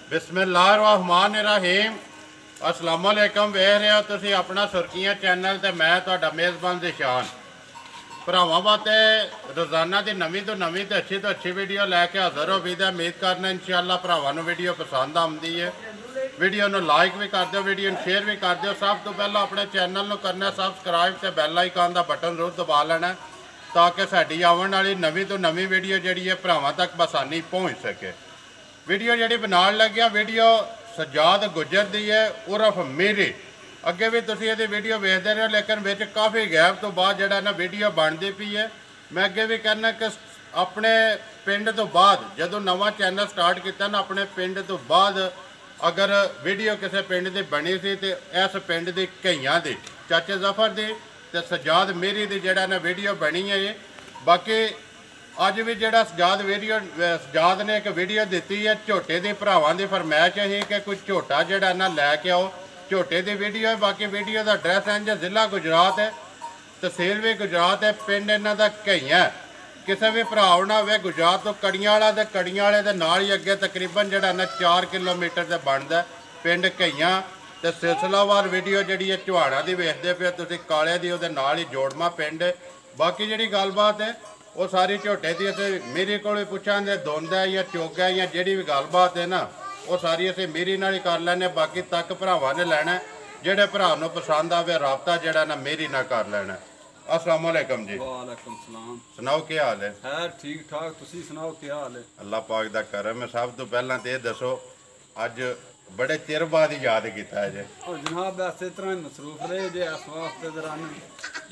बिस्मिल्लाहिर्रहमानिर्रहीम अस्सलाम वालेकुम। वेख रहे हो तुसी अपना सुर्खियां चैनल ते मैं तुहाडा मेज़बान दिशान भरावां वास्ते रोज़ाना की नवीं तो अच्छी वीडियो लैके हाज़र हो। उम्मीद करना इंशाअल्लाह भरावां नूं वीडियो पसंद आउंदी है। वीडियो नूं लाइक भी कर दो, वीडियो नूं शेयर भी कर दो। सब तो पहला अपने चैनल नूं करना सबसक्राइब ते बैल आइकन का बटन जरूर दबा लेना ताकि साडी आउण वाली नवीं तो नवीं वीडियो जिहड़ी है भरावां तक बसानी पहुँच सके। वीडियो जी बनाने लग्या वीडियो सजाद गुजर दी है उर्फ मेरी। अगे भी तुम ये वीडियो वेखते रहे हो लेकिन बिच काफ़ी गैप तो बाद जड़ा ना वीडियो बनती पई है। मैं अगे भी कहना कि अपने पिंड तो बाद जदों नवा चैनल स्टार्ट किया ना अपने पिंड तो बाद अगर वीडियो किसी पिंड की बनी सी तो इस पिंड की कईयां की चाचे जफर की तो सजाद मेरी की जड़ा ना वीडियो बनी है। बाकी अज भी जो सजाद ने एक वीडियो दी है झोटे की भरावां की फरमाइश ही कि कुछ झोटा जड़ा ना लैके आओ। झोटे की वीडियो है। बाकी वीडियो का एड्रैस है जिला गुजरात है, तहसील भी गुजरात है, पिंड इन्हों का कईयां। किसी भी भरा ना हो गुजरात तो कड़ियाला तो कड़ियाले के नाल ही अगे तकरीबन जड़ा ना 4 किलोमीटर से बनता पिंड कईयां। तो सिलसिलावार वीडियो जी है चौहाना की वेखते पे तुम काले की वो नाल ही जोड़मा पिंड। बाकी जी गलबात है वो सारी झोटे की असें मेरे को पुछा धुंद है या चुग है या जी भी गलबात है ना वो सारी असें मेरी नाल ही कर लैने। बाकी तक भरावां ने लैना जेडे भरा नूं पसंद आवे राबता जड़ा ना मेरी ना कर लैना। अस्सलाम वालेकुम जी। वालेकुम सलाम। सुनाओ क्या हाल है? है ठीक ठाक, तुसी सुनाओ क्या हाल है? अल्लाह पाक दा करम है। सब तो पहला तो यह दसो अज बड़े चिर बाद याद किया है जे? और जनाब ऐसे तरह ही मसरूफ रहे जे इस वास्ते दौरान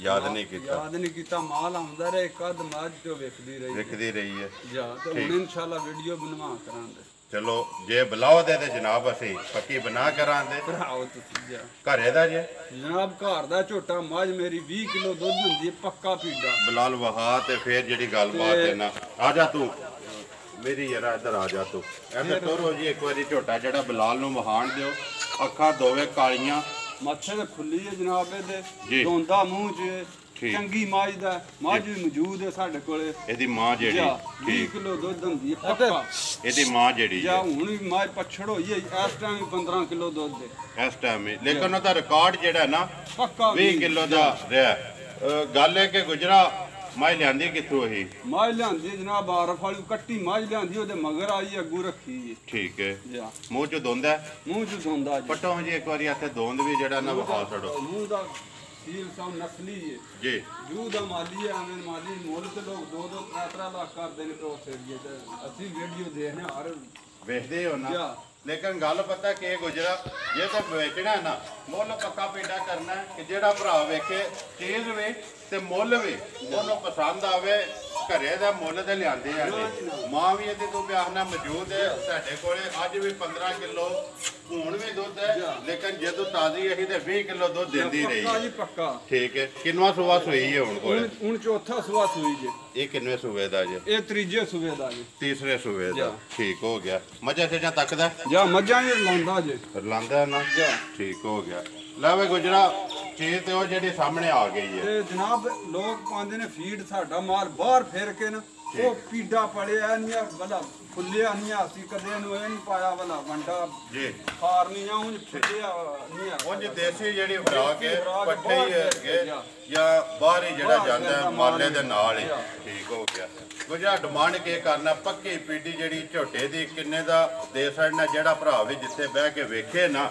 याद नहीं किया। माल आउंदा रहे कद मज जो वेखदी रही है जा तो हुण इंशाअल्लाह वीडियो बनवा करांगे। चलो जे बुलाओ दे ते जनाब असी पक्की बना करांगे। भराओ तुसी जा घरे दा जे? जनाब घर दा झोटा मज मेरी 20 किलो दुध हुंदी पक्का पीड़ा। बिलाल वहा ते फिर जेडी गलबात है ना आ जा तू मेरी यार इधर आ जा तू ऐसे तोरो जी एक बारी झोटा जड़ा बिलाल नूं वहाण दिओ। अखां दोवे कालियां मत्थे ते खुली है जनाब दे दोंदा मुंह च चंगी मज दा मज भी मौजूद है साडे कोले। एदी मां जेडी 20 किलो दुध हुंदी है पक्का। एदी मां जेडी जा हुण भी मज पछड़ होई है इस टाइम 15 किलो दुध दे इस टाइम में लेकिन ओदा रिकॉर्ड जेड़ा ना पक्का 20 किलो दा रहा। गल है कि गुजरा माई लियांदी कित्थों ही? माई लियांदी जनाब आरफ वाली कट्टी माई लियांदी ओदे मगर आई अगू रखी है। ठीक है जा मुंह चो धोंदा मुंह चो धोंदा पटो जी एक बारी इत्थे धोंद भी जेड़ा ना विखा छड़ो। मुंह दा सील सब नस्ली है जी जू दा माली है आवें माली मोल ते लोग 2-2-3 लाख कर देने तो उस एरिया ते असली वीडियो देखने हर वेखदे हो ना। लेकिन गल पता कि गुजरा जे तो बेचना है ना मुल पक्का पेड़ा करना है कि जेड़ा भरा वेखे चीज़ भी ते मुल भी उन्होंने पसंद आवे। घरे का मुल तो लियांदे हैं मां भी ये तू आखना मौजूद है साडे कोले अज भी 15 किलो हुण भी दुध है लेकिन जदों ताज़ी अही तो 20 किलो दुध देंदी रही है। पक्का ठीक है किनवा सुबह सुई है हुण कोले? हुण चौथा सुबह सुई जे। ये किनवे सूबे दा जे? ये तीजे सूबे दा जे। तीसरे सूबे दा ठीक हो गया। मजा से तकदा जा मजा ही लांदा जे लांदा ना जा ठीक हो गया। लै वे गुजरा चीज तो जी सामने आ गई है। जनाब लोग पाते ने फीड साडा माल बाहर फेर के ना वो पीड़ा पड़िया नहीं भला फुलिया नहीं असी कदे नहीं पाया भला वंडा जी खार नहीं आ उंज फुलिया नहीं उंज देसी जेडी खुराक है पट्ठे ही है या बाहर ही जेड़ा जांदा है माले दे नाल ही ठीक हो गया। गुजरा डिमांड के करना पक्की पीड़ी जेडी झोटे दी किन्ने दा दे सकना जेड़ा भरा भी जिथे बह के वेखे ना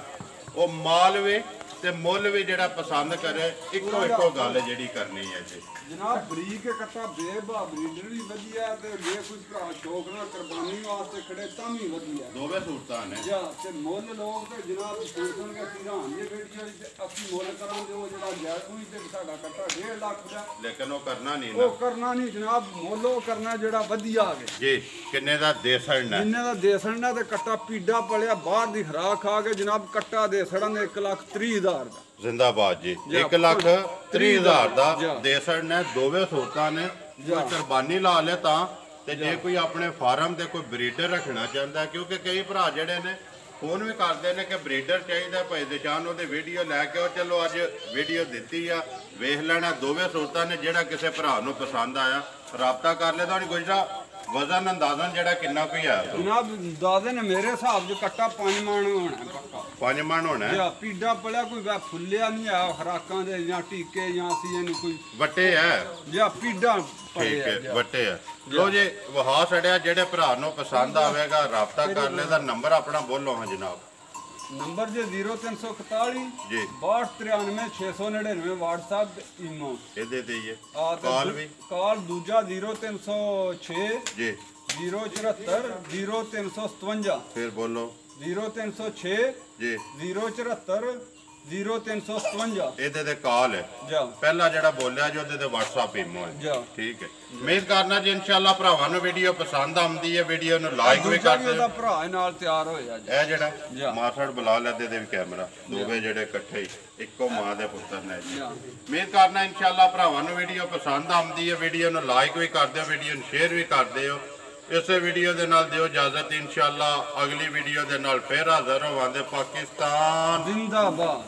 वो माल भी ते मुल भी जेड़ा पसंद करे इको गल जेड़ी करनी है जी। जनाब बरीक कट्टा बेबा ब्रीडर भी वधिया ते जे कुछ भरा शौक ना कुर्बानी वास्ते खड़े तां भी वधिया दोवे सूरतां ने जा ते मुल लोग ते जनाब सूरतन के सिरान ये बेटियां असली मुल करांगे वो जेड़ा जायज हुई ते साडा कट्टा 1.5 लाख दा लेकिन वो करना नहीं ना वो करना नहीं जनाब मुल वो करना जेड़ा वधिया आवे जी। किन्ने दा देसण है? किन्ने दा देसण है ते कट्टा पीड़ा पलिया बाहर दी खराक खा के जनाब कट्टा देसण 1,30,000 दा जिंदाबाद जी। 1,30,000 दा देसण ने दोवे सूरतां ने कुर्बानी ला ले तां ते जे कोई अपने फार्म ते कोई ब्रीडर रखना चाहता है क्योंकि कई भरा जेडे ने फोन भी करते हैं कि ब्रीडर चाहिए भाई दिशान वो वीडियो लैके आओ। चलो अज वीडियो दी आ वेख लेना दोवे सूरतां ने जेड़ा किसी भरा नूं पसंद आया रबता कर ले। गुजरा ਵਜ਼ਨ ਅੰਦਾਜ਼ਨ ਜਿਹੜਾ ਕਿੰਨਾ ਕੋਈ ਆ ਜਨਾਬ ਦਾਦੇ ਨੇ ਮੇਰੇ ਹਿਸਾਬ 'ਚ ਕੱਟਾ 5 ਮਣ ਹੋਣਾ ਪੱਕਾ 5 ਮਣ ਹੋਣਾ ਜਾਂ ਪੀਡਾ ਪੜਿਆ ਕੋਈ ਵੈ ਫੁੱਲਿਆ ਨਹੀਂ ਆ ਖਰਾਕਾਂ ਦੇ ਜਾਂ ਟੀਕੇ ਜਾਂ ਸੀ ਇਹਨੂੰ ਕੋਈ ਵੱਟੇ ਆ ਜਾਂ ਪੀਡਾ ਠੀਕ ਪੜਿਆ ਹੈ ਵੱਟੇ ਆ ਲੋ ਜੀ ਵਹਾ ਛੜਿਆ ਜਿਹੜੇ ਭਰਾ ਨੂੰ ਪਸੰਦ ਆਵੇਗਾ ਰਾਬਤਾ ਕਰ ਲੈ ਦਾ ਨੰਬਰ ਆਪਣਾ ਬੋਲੋ ਹਾਂ ਜਨਾਬ ਨੰਬਰ ਜੇ 0341 ਜੀ 6293 699 WhatsApp ਈਮੋ ਇਹਦੇ ਤੇ ਹੀ ਹੈ ਆ ਤੇ ਕਾਲ ਵੀ ਕਾਲ ਦੂਜਾ 0306 ਜੀ 074 0357 ਫਿਰ ਬੋਲੋ 0306 ਜੀ 074 0357 ਇਹਦੇ ਤੇ ਕਾਲ ਹੈ ਜਾ ਪਹਿਲਾ ਜਿਹੜਾ ਬੋਲਿਆ ਜੋ ਉਹਦੇ ਤੇ WhatsApp ਈਮੋ ਹੈ ਜਾ ਠੀਕ ਹੈ ਉਮੀਦ ਕਰਨਾ ਜੀ ਇਨਸ਼ਾਅੱਲਾ ਭਰਾਵਾਂ ਨੂੰ ਵੀਡੀਓ ਪਸੰਦ ਆਉਂਦੀ ਹੈ ਵੀਡੀਓ ਨੂੰ ਲਾਈਕ ਵੀ ਦੂਜਾ ਕਰ ਵੀ ਉਹਦਾ ਦਿਓ ਭਰਾ ਨਾਲ ਤਿਆਰ ਹੋਇਆ ਜੀ ਇਹ ਜਾ। ਜਿਹੜਾ ਮਾਸੜ ਬੁਲਾ ਲੈਦੇ ਦੇ ਵੀ ਕੈਮਰਾ ਦੋਵੇਂ ਜਿਹੜੇ ਇਕੱਠੇ ਹੀ ਇੱਕੋ ਮਾਂ ਦੇ ਪੁੱਤਰ ਨੇ ਜੀ ਜਾ। ਉਮੀਦ ਕਰਨਾ ਇਨਸ਼ਾਅੱਲਾ ਭਰਾਵਾਂ ਨੂੰ ਵੀਡੀਓ ਪਸੰਦ ਆਉਂਦੀ ਹੈ ਵੀਡੀਓ ਨੂੰ ਲਾਈਕ ਵੀ ਕਰ ਦਿਓ ਵੀਡੀਓ ਨੂੰ ਸ਼ੇਅਰ ਵੀ ਕਰ ਦਿਓ ਇਸੇ ਵੀਡੀਓ ਦੇ ਨਾਲ ਦਿਓ ਇਜਾਜ਼ਤ ਇਨਸ਼ਾਅੱਲਾ ਅਗਲੀ ਵੀਡੀਓ ਦੇ ਨਾਲ ਫੇਰ ਹਾਜ਼ਰ ਹੋਵਾਂਗੇ ਪਾਕਿਸਤਾਨ ਜ਼ਿੰਦਾਬਾਦ।